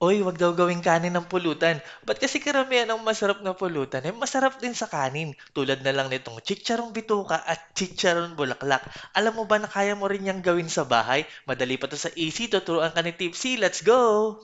Uy, wag daw gawing kanin ng pulutan. Ba't kasi karamihan ng masarap na pulutan, eh, masarap din sa kanin. Tulad na lang nitong chicharong bituka at chicharon bulaklak. Alam mo ba na kaya mo rin yang gawin sa bahay? Madali pa to sa easy, tuturuan ka ni Tipsy. Let's go!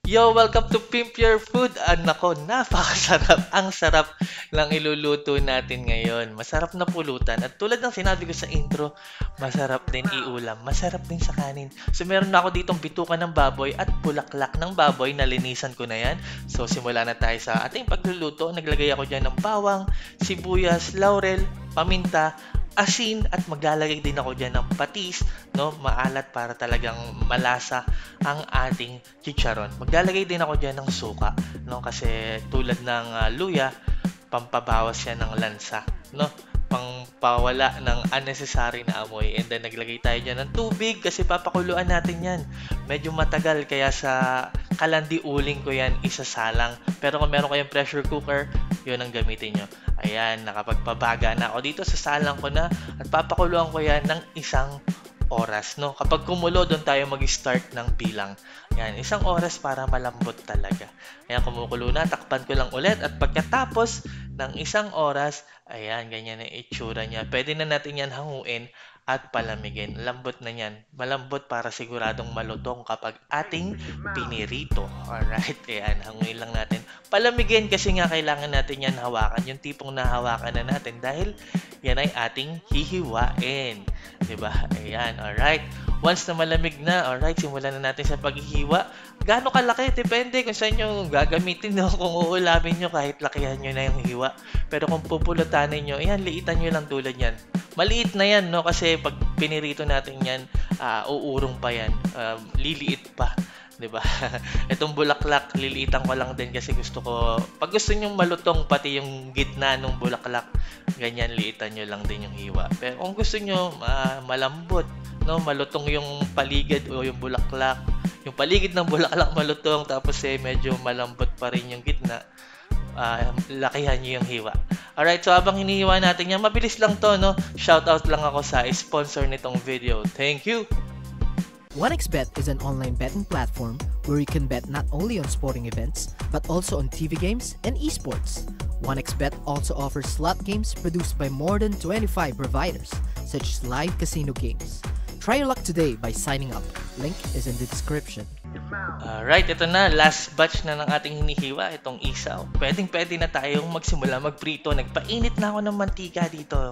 Yo, welcome to Pimp Your Food. Nako, napakasarap. Ang sarap lang iluluto natin ngayon. Masarap na pulutan. At tulad ng sinabi ko sa intro, masarap din iulam. Masarap din sa kanin. So, meron na ako ditong bituka ng baboy at bulaklak ng baboy na linisan ko na yan. So, simula na tayo sa ating pagluluto. Naglagay ako dyan ng bawang, sibuyas, laurel, paminta, asin at maglalagay din ako diyan ng patis, no, maalat para talagang malasa ang ating chicharon. Maglalagay din ako diyan ng suka, no, kasi tulad ng luya, pampabawas yan ng lansa, no, pangpawala ng unnecessary na amoy. And then naglagay tayo diyan ng tubig kasi papakuluan natin yan. Medyo matagal kaya sa kalandi uling ko yan isasalang. Pero kung meron kayong pressure cooker, yun ang gamitin nyo. Ayan, nakapagpabaga na ako dito. Sasalang ko na at papakuluan ko yan ng 1 oras. No? Kapag kumulo, doon tayo mag-start ng bilang. Ayan, 1 oras para malambot talaga. Ayan, kumukulo na. Takpan ko lang ulit. At pagkatapos ng 1 oras, ayan, ganyan ang itsura niya. Pwede na natin yan hanguin at palamigin. Lambot na yan. Malambot para siguradong malutong kapag ating pinirito. Alright, ayan, hanguin lang natin. Palamigin kasi nga kailangan natin yan hawakan. Yung tipong nahawakan na natin dahil yan ay ating hihiwain. Diba? Ayan, alright. Once na malamig na, alright, simulan na natin sa paghihiwa. Gaano kalaki? Depende kung saan nyo gagamitin, no? Kung uulamin nyo, kahit lakihan nyo na yung hiwa. Pero kung pupulutanin nyo, ayan, liitan nyo lang tulad yan. Maliit na yan, no? Kasi pag pinirito natin yan, uurong pa yan. Liliit pa. 'Di ba? Itong bulaklak, liliitan ko lang din kasi gusto ko, pag gusto niyo malutong pati yung gitna ng bulaklak, ganyan liitan niyo lang din yung hiwa. Pero kung gusto niyo malambot, no, malutong yung paligid o yung bulaklak, yung paligid ng bulaklak malutong tapos medyo malambot pa rin yung gitna, lakihan niyo yung hiwa. Alright, so habang hinihiwa natin yan, mabilis lang to, no? Shoutout lang ako sa sponsor nitong video. Thank you! 1xBet is an online betting platform where you can bet not only on sporting events, but also on TV games and esports. 1xBet also offers slot games produced by more than 25 providers, such as live casino games. Try your luck today by signing up. Link is in the description. Alright, ito na. Last batch na ng ating hinihiwa. Itong isaw. Pwedeng-pwede na tayong magsimula magprito. Nagpainit na ako ng mantika dito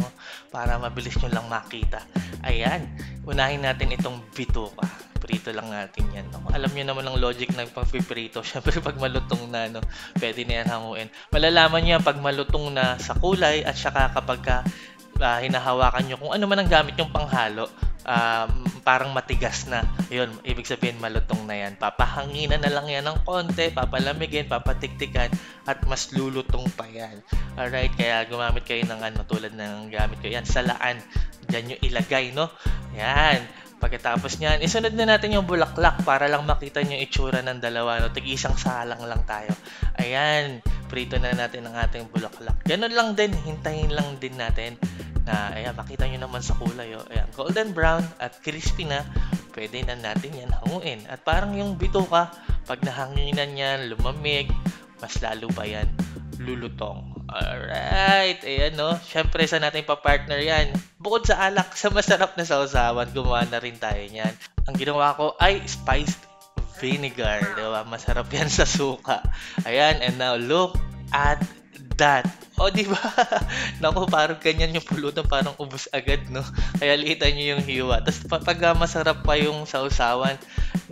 para mabilis nyo lang makita. Ayan. Unahin natin itong bituka. Prito lang natin yan. Alam nyo naman ang logic ng pagpiprito. Siyempre, pag malutong na, no, pwede na yan hanguin. Malalaman nyo pag malutong na sa kulay at saka kapag hinahawakan nyo kung ano man ang gamit yung panghalo, parang matigas na. Yun, ibig sabihin malutong na yan. Papahanginan na lang yan ng konti, papalamigin, papatiktikan, at mas lulutong pa yan. Alright, kaya gumamit kayo ng tulad ng gamit ko yan, salaan. Diyan nyo ilagay, no? Yan. Pagkatapos niyan, isunod na natin yung bulaklak para lang makita nyo yung itsura ng dalawa. No? Tig-isang salang lang tayo. Ayan, prito na natin ang ating bulaklak. Ganun lang din, hintayin lang din natin na, ayan, makita nyo naman sa kulay. Oh. Ayan, golden brown at crispy na, pwede na natin yan hanguin. At parang yung bituka, pag nahanginan yan, lumamig, mas lalo pa yan lulutong. Alright, ayan, no. Siyempre, sa natin pa-partner yan. Bukod sa alak, sa masarap na sausawan, gumawa na rin tayo niyan. Ang ginawa ko ay spiced vinegar. Diba? Masarap yan sa suka. Ayan, and now look at that. O, di ba? Naku, parang ganyan yung pulutan, parang ubos agad, no? Kaya liitan nyo yung hiwa. Tapos pag masarap pa yung sausawan,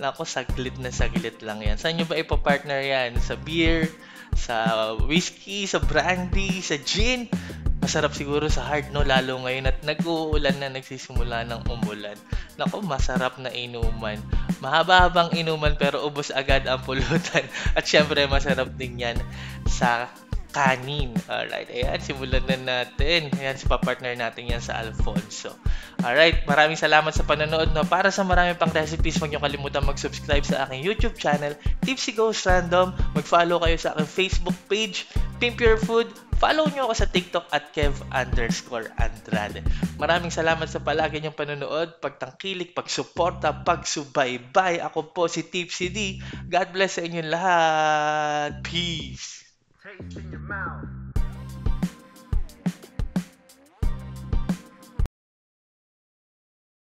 naku, saglit na saglit lang yan. Saan nyo ba ipapartner yan? Sa beer, sa whiskey, sa brandy, sa gin? Masarap siguro sa hard, no? Lalo ngayon at nag-uulan na, nagsisimula ng umulan. Naku, masarap na inuman. Mahaba-habang inuman pero ubos agad ang pulutan. At syempre, masarap din yan sa kanin. Alright, ayan, simulan na natin. Ayan, si pa-partner natin yan sa Alfonso. Alright, maraming salamat sa panonood. No? Para sa marami pang recipes, huwag niyo kalimutan mag-subscribe sa aking YouTube channel, Tipsy Goes Random. Mag-follow kayo sa aking Facebook page, Pimp Your Food, follow nyo ako sa TikTok at Kev_Andrade. Maraming salamat sa palagi niyong panonood, pagtangkilik, pagsuporta, pagsubaybay. Ako po si Tipsy D. God bless sa inyong lahat. Peace! Taste in your mouth.